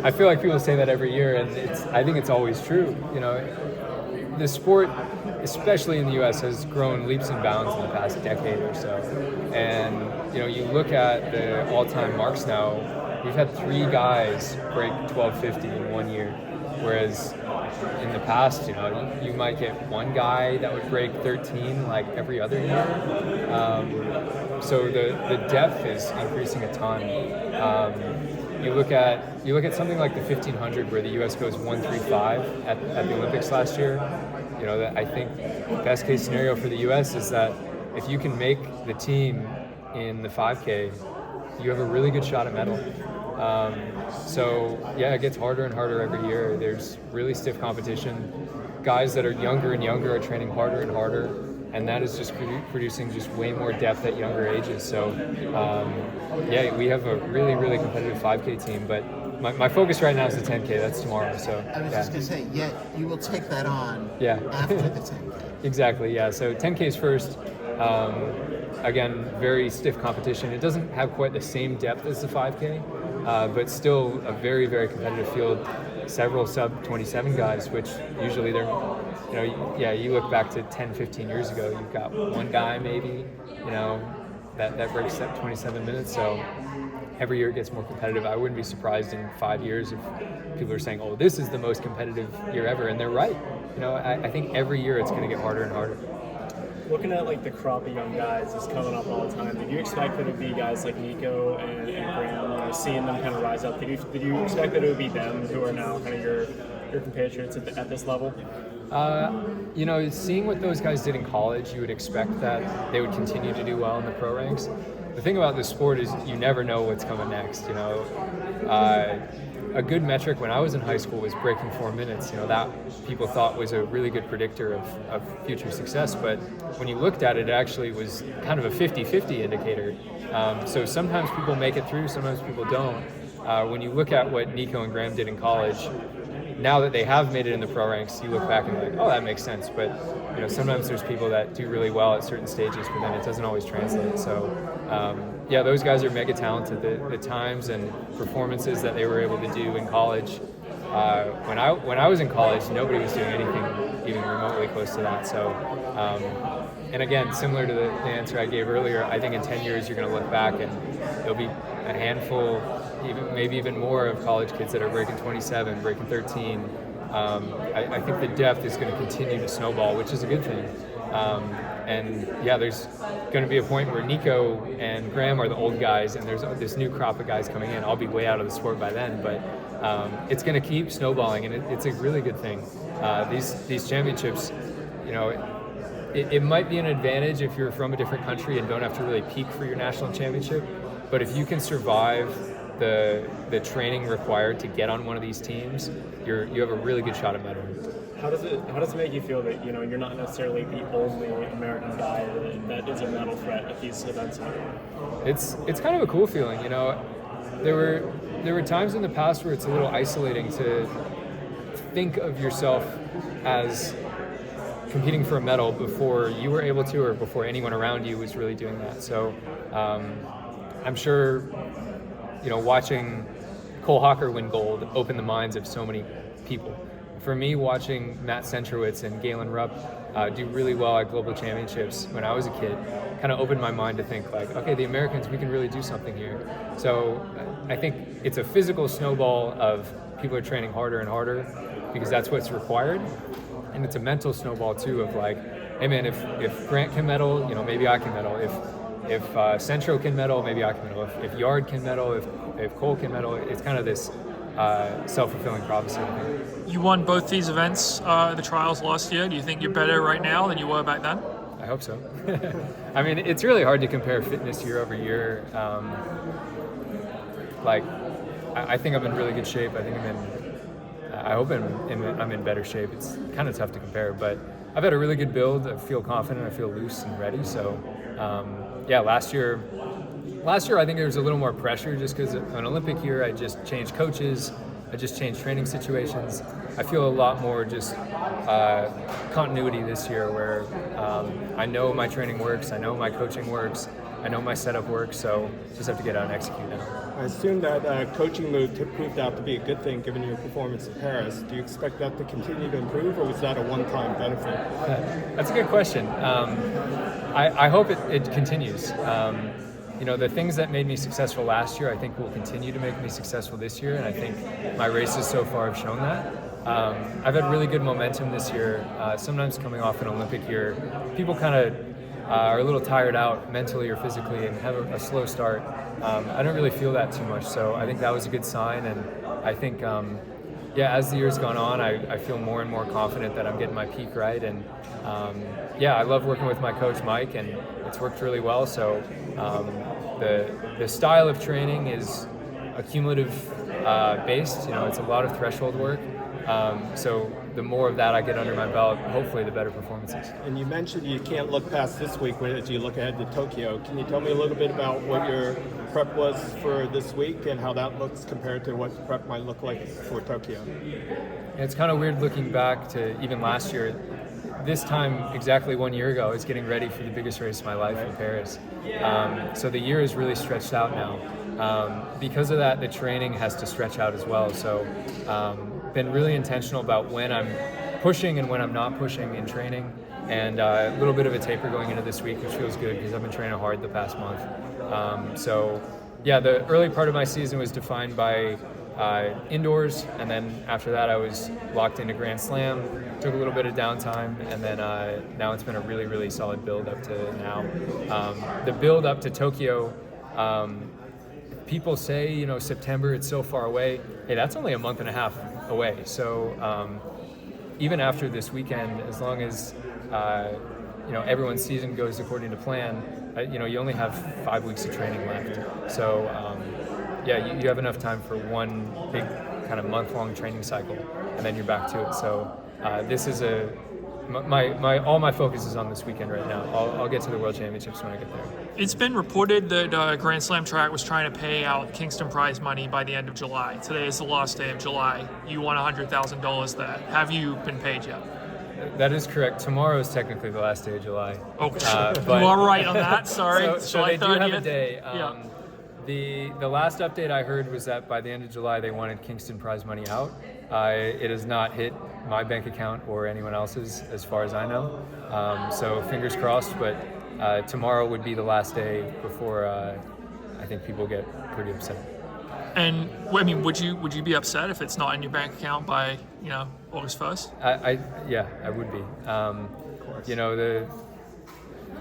I feel like people say that every year, and I think it's always true. You know, the sport, especially in the U.S., has grown leaps and bounds in the past decade or so. And you know, you look at the all-time marks now. We've had 3 guys break 1250 in 1 year, whereas in the past, you know, you might get one guy that would break 13 like every other year. So the depth is increasing a ton. You look at something like the 1500, where the U.S. goes 135 at the Olympics last year. You know, that I think best case scenario for the U.S. is that if you can make the team in the 5K, you have a really good shot at medal. So yeah, it gets harder and harder every year. There's really stiff competition. Guys that are younger and younger are training harder and harder, and that is just producing just way more depth at younger ages. So yeah, we have a really, really competitive 5K team, but my focus right now is the 10K. That's tomorrow. So I was just gonna say, yeah, you will take that on after the 10K. Exactly, yeah. So 10K is first. Again, very stiff competition. It doesn't have quite the same depth as the 5K, but still a very, very competitive field. Several sub 27 guys, which usually they're, you know, yeah, you look back to 10, 15 years ago, you've got one guy maybe, you know, that breaks that 27 minutes. So every year it gets more competitive. I wouldn't be surprised in 5 years if people are saying, oh, this is the most competitive year ever, and they're right. You know, I think every year it's going to get harder and harder. Looking at like the crop of young guys that's coming up all the time, did you expect that it would be guys like Nico and Graham, you know, seeing them kind of rise up? Did you expect that it would be them who are now kind of your compatriots at this level? You know, seeing what those guys did in college, you would expect that they would continue to do well in the pro ranks. The thing about this sport is you never know what's coming next. You know, a good metric when I was in high school was breaking 4 minutes. You know, that people thought was a really good predictor of future success. But when you looked at it, it actually was kind of a 50-50 indicator. So sometimes people make it through, sometimes people don't. When you look at what Nico and Graham did in college, now that they have made it in the pro ranks, you look back and you're like, oh, that makes sense. But you know, sometimes there's people that do really well at certain stages, but then it doesn't always translate. So yeah, those guys are mega talented. The times and performances that they were able to do in college. When I was in college, nobody was doing anything even remotely close to that. So, and again, similar to the answer I gave earlier, I think in 10 years you're going to look back and there'll be a handful, maybe even more, of college kids that are breaking 27, breaking 13. I think the depth is going to continue to snowball, which is a good thing. And yeah, there's going to be a point where Nico and Graham are the old guys, and there's this new crop of guys coming in. I'll be way out of the sport by then, but it's going to keep snowballing, and it's a really good thing. These championships, you know, it might be an advantage if you're from a different country and don't have to really peak for your national championship, but if you can survive the training required to get on one of these teams, you have a really good shot at medaling. How does it make you feel that, you know, you're not necessarily the only American guy that is a medal threat at these events anymore? It's kind of a cool feeling, you know. There were times in the past where it's a little isolating to think of yourself as competing for a medal before you were able to, or before anyone around you was really doing that. So I'm sure, you know, watching Cole Hocker win gold opened the minds of so many people. For me, watching Matt Centrowitz and Galen Rupp do really well at global championships when I was a kid kind of opened my mind to think like, okay, the Americans, we can really do something here. So I think it's a physical snowball of people are training harder and harder because that's what's required. And it's a mental snowball too of like, hey man, if Grant can medal, you know, maybe I can medal. If Centro can medal, maybe I can medal. If Yard can medal, if Cole can medal, it's kind of this self-fulfilling prophecy. You won both these events, the trials last year. Do you think you're better right now than you were back then? I hope so. I mean, it's really hard to compare fitness year over year. I think I'm in really good shape. I hope I'm in better shape. It's kind of tough to compare, but I've had a really good build. I feel confident. I feel loose and ready. So, yeah, last year I think there was a little more pressure just because an Olympic year, I just changed coaches. I just changed training situations. I feel a lot more just continuity this year where I know my training works. I know my coaching works. I know my setup works, so just have to get out and execute now. I assume that coaching move proved out to be a good thing given your performance in Paris. Do you expect that to continue to improve, or was that a one-time benefit? That's a good question. I hope it continues. The things that made me successful last year, I think will continue to make me successful this year, and I think my races so far have shown that. I've had really good momentum this year. Sometimes coming off an Olympic year, people kind of are a little tired out mentally or physically and have a slow start. I don't really feel that too much, so I think that was a good sign, and I think as the year's gone on, I feel more and more confident that I'm getting my peak right, and I love working with my coach Mike, and it's worked really well. So the style of training is accumulative based. It's a lot of threshold work. So the more of that I get under my belt, hopefully the better performances. And you mentioned you can't look past this week as you look ahead to Tokyo. Can you tell me a little bit about what your prep was for this week and how that looks compared to what prep might look like for Tokyo? It's kind of weird looking back to even last year. This time, exactly 1 year ago, I was getting ready for the biggest race of my life in Paris. So the year is really stretched out now. Because of that, the training has to stretch out as well. So been really intentional about when I'm pushing and when I'm not pushing in training, and a little bit of a taper going into this week, which feels good because I've been training hard the past month. The early part of my season was defined by indoors, and then after that I was locked into Grand Slam, took a little bit of downtime, and then now it's been a really, really solid build up to now. The build up to Tokyo, people say, September, it's so far away. Hey, that's only a month and a half away. So even after this weekend, as long as everyone's season goes according to plan, you only have 5 weeks of training left. So you have enough time for one big kind of month-long training cycle, and then you're back to it. So this is all my focus is on this weekend right now. I'll get to the World Championships when I get there. It's been reported that Grand Slam track was trying to pay out Kingston prize money by the end of July. Today is the last day of July. You won $100,000 there. Have you been paid yet? That is correct. Tomorrow is technically the last day of July. Oh, but you are right on that. Sorry. So they do have a day. The last update I heard was that by the end of July they wanted Kingston prize money out. It has not hit my bank account or anyone else's, as far as I know. So fingers crossed. But tomorrow would be the last day before I think people get pretty upset. And would you be upset if it's not in your bank account by August 1st? I would be. The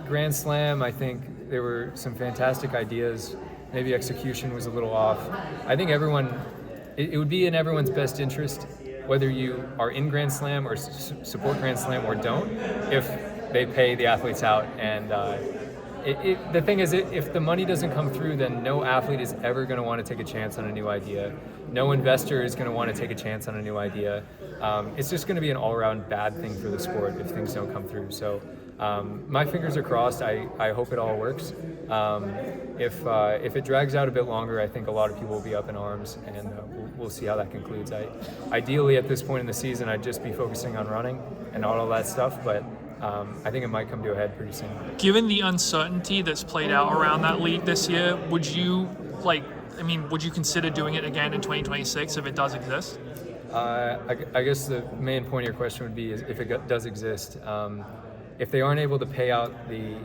Grand Slam, I think there were some fantastic ideas. Maybe execution was a little off. I think it would be in everyone's best interest, whether you are in Grand Slam or support Grand Slam or don't, if they pay the athletes out. And the thing is, if the money doesn't come through, then no athlete is ever going to want to take a chance on a new idea. No investor is going to want to take a chance on a new idea. It's just going to be an all-around bad thing for the sport if things don't come through. So my fingers are crossed. I hope it all works. If it drags out a bit longer, I think a lot of people will be up in arms, and we'll see how that concludes. Ideally, at this point in the season, I'd just be focusing on running and not all that stuff, but I think it might come to a head pretty soon. Given the uncertainty that's played out around that league this year, would you consider doing it again in 2026 if it does exist? I guess the main point of your question would be is if it does exist. If they aren't able to pay out the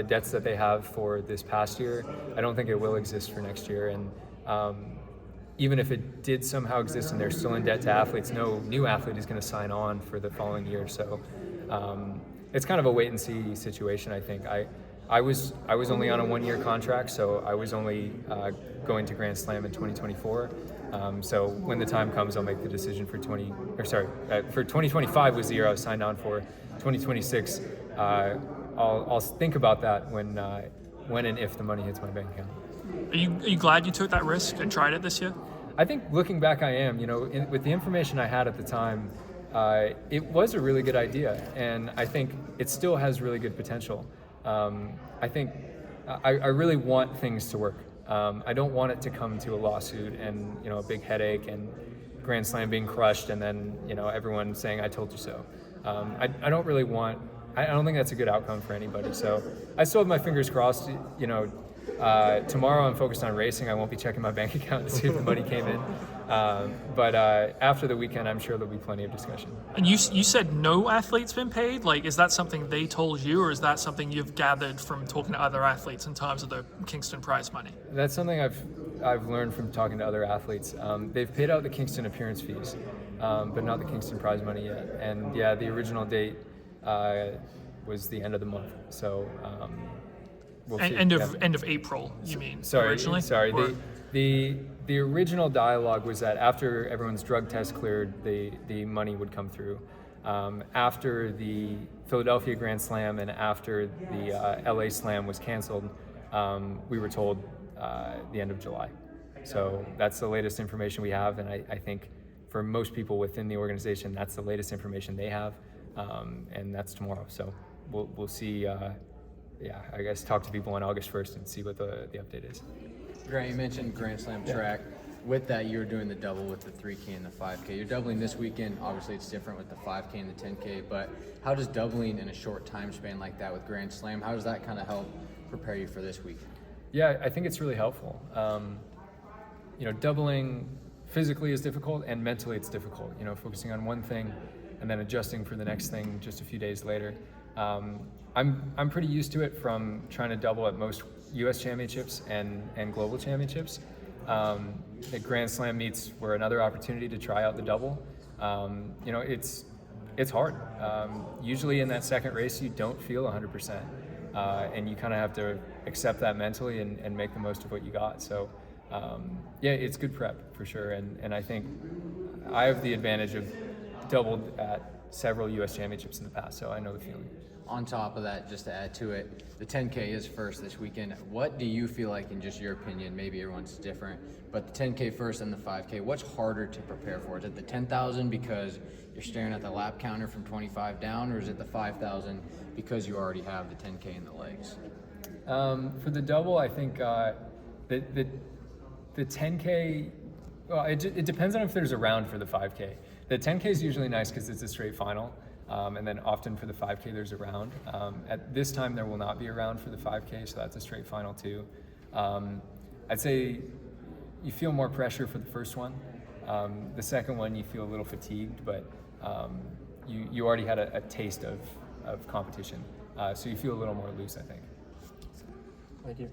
debts that they have for this past year, I don't think it will exist for next year. And even if it did somehow exist and they're still in debt to athletes, no new athlete is going to sign on for the following year. So it's kind of a wait and see situation, I think. I was only on a 1-year contract, so I was only going to Grand Slam in 2024. So when the time comes, I'll make the decision for 2025 was the year I was signed on for. 2026, I'll think about that when and if the money hits my bank account. Are you glad you took that risk and tried it this year? I think looking back, I am. With the information I had at the time, it was a really good idea, and I think it still has really good potential. I think I really want things to work. I don't want it to come to a lawsuit and a big headache and Grand Slam being crushed and then everyone saying I told you so. I don't really want. I don't think that's a good outcome for anybody. So I still have my fingers crossed. Tomorrow I'm focused on racing. I won't be checking my bank account to see if the money came in. But after the weekend, I'm sure there'll be plenty of discussion. And you said no athlete's been paid. Like, is that something they told you, or is that something you've gathered from talking to other athletes in terms of the Kingston prize money? That's something I've learned from talking to other athletes. They've paid out the Kingston appearance fees, but not the Kingston prize money yet. And yeah, the original date was the end of the month. So we'll see. End of April, you mean? Sorry, originally? sorry. Or- The original dialogue was that after everyone's drug test cleared, the money would come through. After the Philadelphia Grand Slam and after the LA Slam was canceled, we were told the end of July. So that's the latest information we have, and I think for most people within the organization, that's the latest information they have, and that's tomorrow. So we'll see. I guess talk to people on August 1st and see what the update is. Grant, you mentioned Grand Slam track. With that, you were doing the double with the 3K and the 5K. You're doubling this weekend. Obviously, it's different with the 5K and the 10K, but how does doubling in a short time span like that with Grand Slam, how does that kind of help prepare you for this week? Yeah, I think it's really helpful. Doubling physically is difficult and mentally it's difficult. Focusing on one thing and then adjusting for the next thing just a few days later. I'm pretty used to it from trying to double at most U.S. championships and global championships. The Grand Slam meets were another opportunity to try out the double. It's hard. Usually in that second race, you don't feel 100%, and you kind of have to accept that mentally and make the most of what you got. So, it's good prep for sure. And I think I have the advantage of doubled at several U.S. championships in the past, so I know the feeling. On top of that, just to add to it, the 10K is first this weekend. What do you feel like, in just your opinion, maybe everyone's different, but the 10K first and the 5K, what's harder to prepare for? Is it the 10,000 because you're staring at the lap counter from 25 down, or is it the 5,000 because you already have the 10K in the legs? For the double, I think the 10K, well, it depends on if there's a round for the 5K. The 10K is usually nice because it's a straight final. And then often for the 5K, there's a round. At this time, there will not be a round for the 5K, so that's a straight final too. I'd say you feel more pressure for the first one. The second one, you feel a little fatigued, but you already had a taste of competition. So you feel a little more loose, I think. Thank you.